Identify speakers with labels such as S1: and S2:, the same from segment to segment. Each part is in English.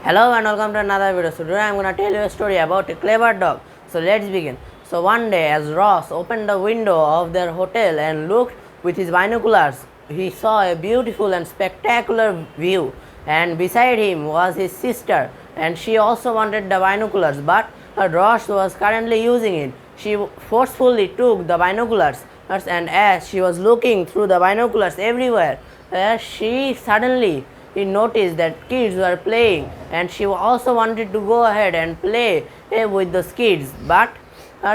S1: Hello and welcome to another video. So today I am going to tell you a story about a clever dog. So let's begin. So one day as Ross opened the window of their hotel and looked with his binoculars, he saw a beautiful and spectacular view, and beside him was his sister, and she also wanted the binoculars, but Ross was currently using it. She forcefully took the binoculars, and as she was looking through the binoculars everywhere, she suddenly noticed that kids were playing, and she also wanted to go ahead and play with those kids, but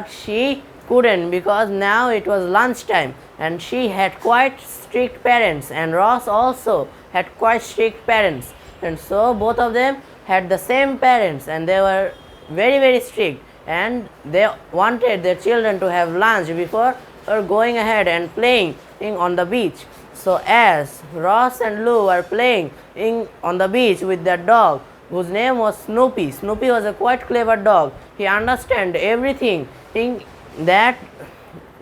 S1: she couldn't because now it was lunchtime and she had quite strict parents, and Ross also had quite strict parents, and so both of them had the same parents and they were very strict, and they wanted their children to have lunch before going ahead and playing on the beach. So as Ross and Lou were playing on the beach with their dog, whose name was Snoopy. Snoopy was a quite clever dog. He understood everything that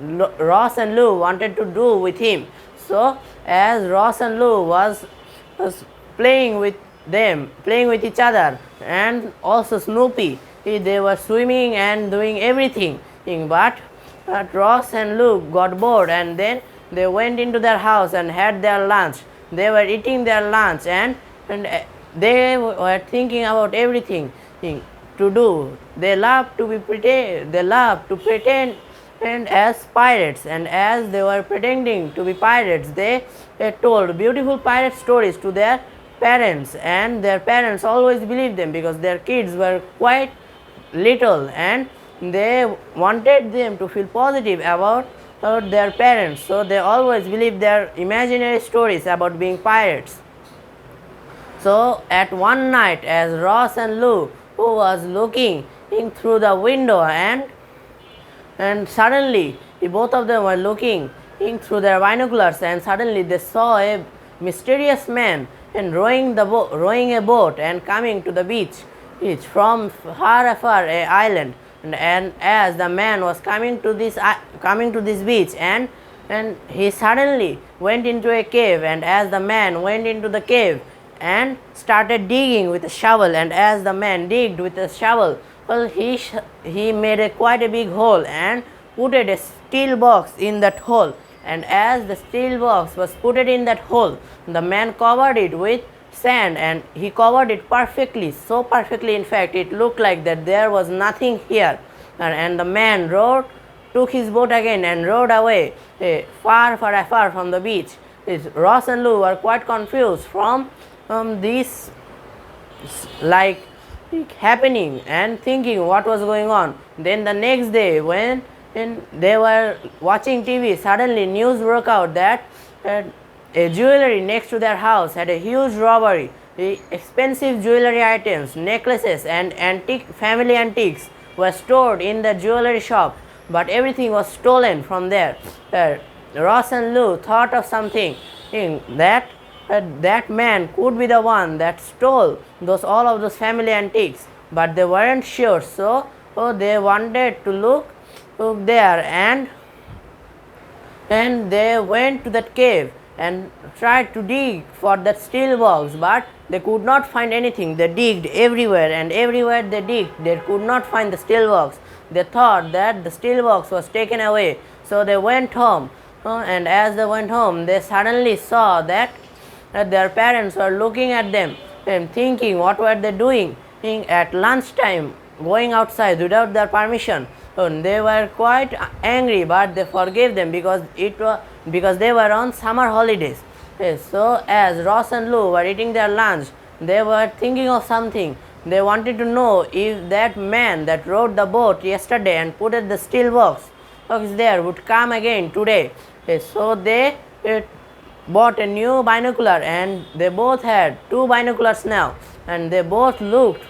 S1: Ross and Lou wanted to do with him. So as Ross and Lou was playing with them, playing with each other, and also Snoopy, they were swimming and doing everything. But Ross and Lou got bored, and then they went into their house and had their lunch. They were eating their lunch, and they were thinking about everything to do. They loved to pretend and as pirates, and as they were pretending to be pirates, they told beautiful pirate stories to their parents, and their parents always believed them because their kids were quite little and they wanted them to feel positive about their parents, so they always believed their imaginary stories about being pirates. So at one night, as Ross and Lou who was looking in through the window, and suddenly both of them were looking in through their binoculars, and suddenly they saw a mysterious man and rowing a boat and coming to the beach from far a island. And as the man was coming to this beach, and he suddenly went into a cave, and as the man went into the cave and started digging with a shovel, and as the man digged with a shovel, well, he made quite a big hole and put a steel box in that hole, and as the steel box was put in that hole, the man covered it with sand, and he covered it perfectly, so perfectly in fact it looked like that there was nothing here, and the man took his boat again and rowed away far from the beach. Ross and Lou were quite confused from this like happening and thinking what was going on. Then the next day when they were watching TV, suddenly news broke out that a jewelry next to their house had a huge robbery. The expensive jewelry items, necklaces and family antiques were stored in the jewelry shop, but everything was stolen from there. Ross and Lou thought of something that that man could be the one that stole all of those family antiques, but they weren't sure, so they wanted to look there, and they went to that cave and tried to dig for that steel box, but they could not find anything. They digged everywhere, and everywhere they digged, they could not find the steel box. They thought that the steel box was taken away, so they went home, and as they went home, they suddenly saw that their parents were looking at them and thinking what were they doing at lunchtime, going outside without their permission. And they were quite angry, but they forgave them because they were on summer holidays. So as Ross and Lou were eating their lunch, they were thinking of something. They wanted to know if that man that rowed the boat yesterday and put the steel box there would come again today. So they bought a new binocular, and they both had two binoculars now, and they both looked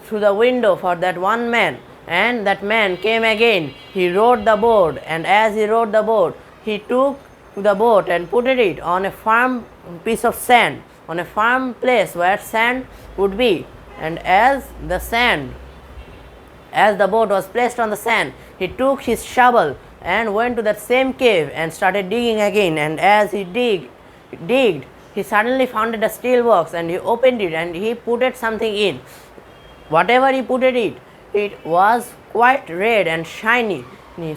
S1: through the window for that one man. And that man came again. He rowed the boat, and as he rowed the boat, he took the boat and put it on a firm piece of sand, on a firm place where sand would be. And as the boat was placed on the sand, he took his shovel and went to that same cave and started digging again. And as he digged, he suddenly found a steel box and he opened it and he put it something in. Whatever he put it, it was quite red and shiny.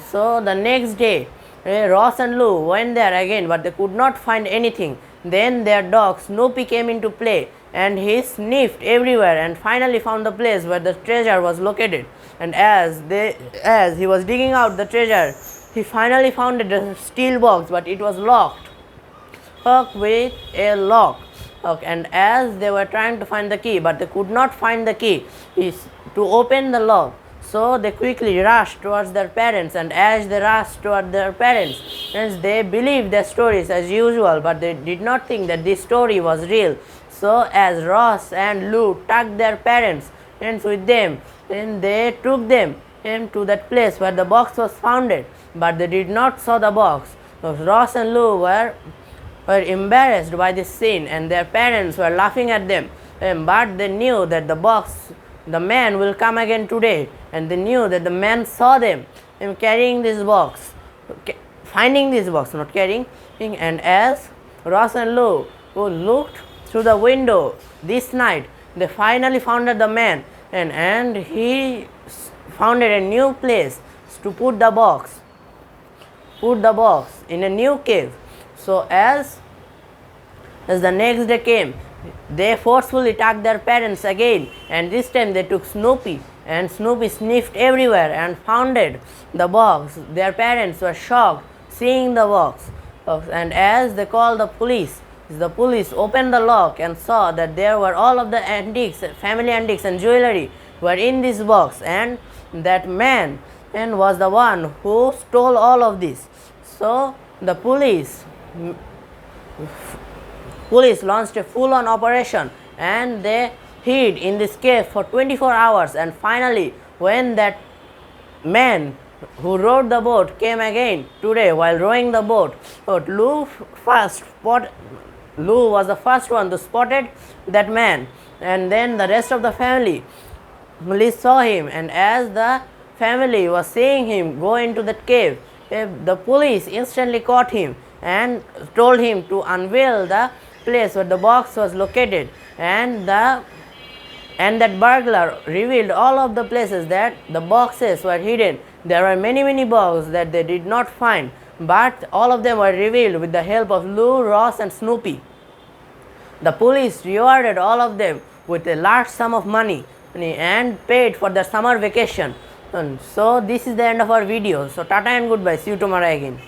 S1: So the next day, Ross and Lou went there again, but they could not find anything. Then their dog Snoopy came into play and he sniffed everywhere and finally found the place where the treasure was located. And as he was digging out the treasure, he finally found the steel box, but it was locked with a lock. Okay, and as they were trying to find the key, but they could not find the key to open the lock, so they quickly rushed towards their parents. And as they rushed toward their parents, they believed their stories as usual, but they did not think that this story was real. So as Ross and Lou tucked their parents and with them, then they took them to that place where the box was founded, but they did not saw the box. So Ross and Lou were embarrassed by this scene, and their parents were laughing at them. But they knew that the man will come again today, and they knew that the man saw them carrying this box, finding this box, not carrying. And as Ross and Lou who looked through the window this night, they finally found the man, and he found a new place to put the box in a new cave. So as the next day came, they forcefully tucked their parents again, and this time they took Snoopy, and Snoopy sniffed everywhere and found the box. Their parents were shocked seeing the box, and as they called the police opened the lock and saw that there were all of the antiques, family antiques and jewelry were in this box, and that man was the one who stole all of this. So the police launched a full-on operation, and they hid in this cave for 24 hours. And finally, when that man who rowed the boat came again today while rowing the boat, Lou was the first one to spotted that man, and then the rest of the family saw him. And as the family was seeing him go into that cave, the police instantly caught him and told him to unveil the place where the box was located, and that burglar revealed all of the places that the boxes were hidden. There were many boxes that they did not find, but all of them were revealed with the help of Lou, Ross and Snoopy. The police rewarded all of them with a large sum of money and paid for their summer vacation. And so this is the end of our video. So tata and goodbye. See you tomorrow again.